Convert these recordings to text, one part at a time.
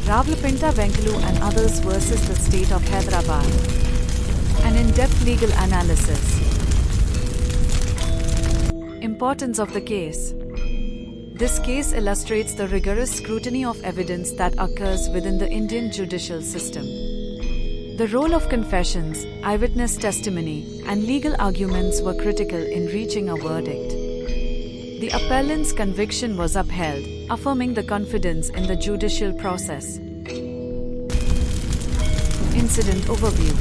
Ravlapinta Venkulu and others versus the State of Hyderabad. An in-depth legal analysis. Importance of the case. This case illustrates the rigorous scrutiny of evidence that occurs within the Indian judicial system. The role of confessions, eyewitness testimony, and legal arguments were critical in reaching a verdict. The appellant's conviction was upheld, affirming the confidence in the judicial process. Incident overview.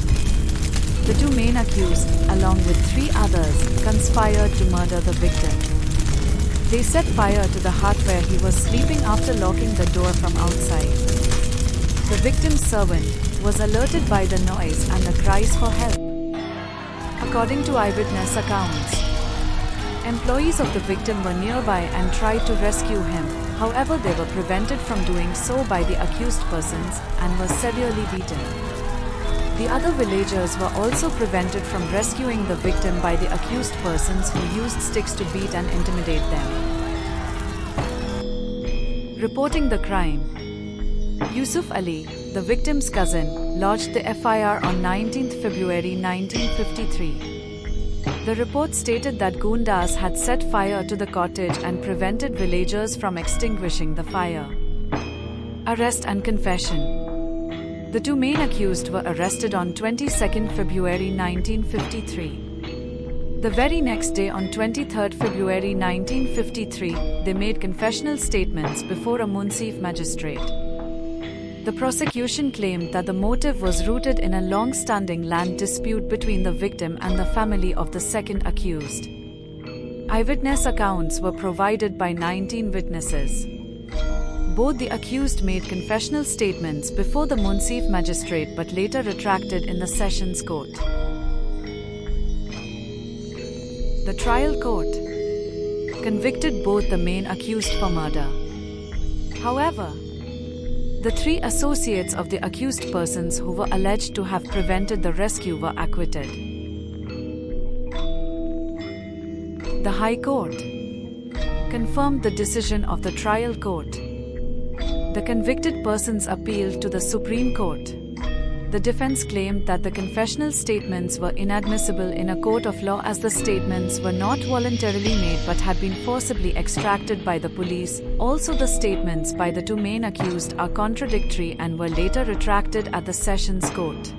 The two main accused, along with 3 others, conspired to murder the victim. They set fire to the hut where he was sleeping after locking the door from outside. The victim's servant was alerted by the noise and the cries for help. According to eyewitness accounts, employees of the victim were nearby and tried to rescue him. However, they were prevented from doing so by the accused persons and were severely beaten. The other villagers were also prevented from rescuing the victim by the accused persons who used sticks to beat and intimidate them. Reporting the crime. Yusuf Ali, the victim's cousin, lodged the FIR on 19 February 1953. The report stated that Goondas had set fire to the cottage and prevented villagers from extinguishing the fire. Arrest and confession. The two main accused were arrested on 22 February 1953. The very next day, on 23 February 1953, they made confessional statements before a Munsif magistrate. The prosecution claimed that the motive was rooted in a long-standing land dispute between the victim and the family of the second accused. Eyewitness accounts were provided by 19 witnesses. Both the accused made confessional statements before the Munsif magistrate but later retracted in the Sessions Court. The trial court convicted both the main accused for murder. However, the 3 associates of the accused persons who were alleged to have prevented the rescue were acquitted. The High Court confirmed the decision of the trial court. The convicted persons appealed to the Supreme Court. The defense claimed that the confessional statements were inadmissible in a court of law as the statements were not voluntarily made but had been forcibly extracted by the police. Also, the statements by the two main accused are contradictory and were later retracted at the Sessions Court.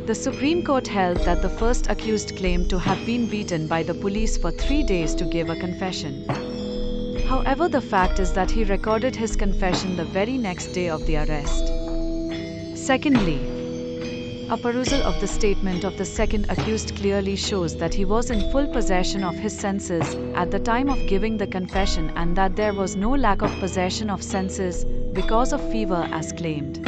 The Supreme Court held that the first accused claimed to have been beaten by the police for 3 days to give a confession. However, the fact is that he recorded his confession the very next day of the arrest. Secondly, a perusal of the statement of the second accused clearly shows that he was in full possession of his senses at the time of giving the confession and that there was no lack of possession of senses because of fever as claimed.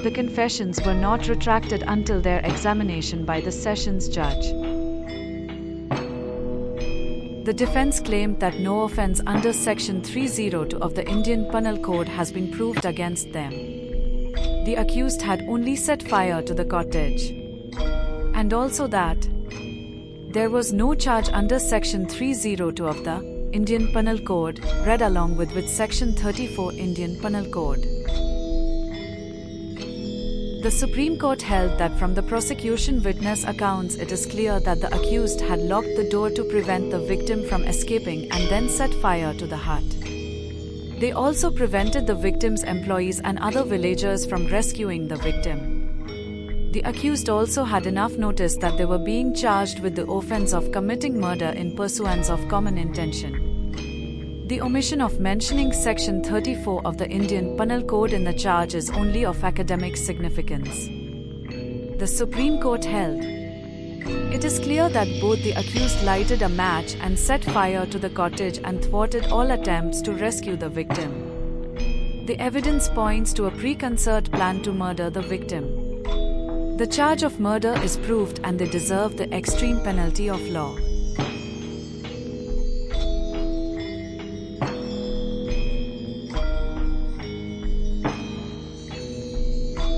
The confessions were not retracted until their examination by the Sessions judge. The defense claimed that no offense under Section 302 of the Indian Penal Code has been proved against them. The accused had only set fire to the cottage. And also that there was no charge under Section 302 of the Indian Penal Code, read along with Section 34 Indian Penal Code. The Supreme Court held that from the prosecution witness accounts it is clear that the accused had locked the door to prevent the victim from escaping and then set fire to the hut. They also prevented the victim's employees and other villagers from rescuing the victim. The accused also had enough notice that they were being charged with the offense of committing murder in pursuance of common intention. The omission of mentioning Section 34 of the Indian Penal Code in the charge is only of academic significance. The Supreme Court held, it is clear that both the accused lighted a match and set fire to the cottage and thwarted all attempts to rescue the victim. The evidence points to a preconcerted plan to murder the victim. The charge of murder is proved and they deserve the extreme penalty of law.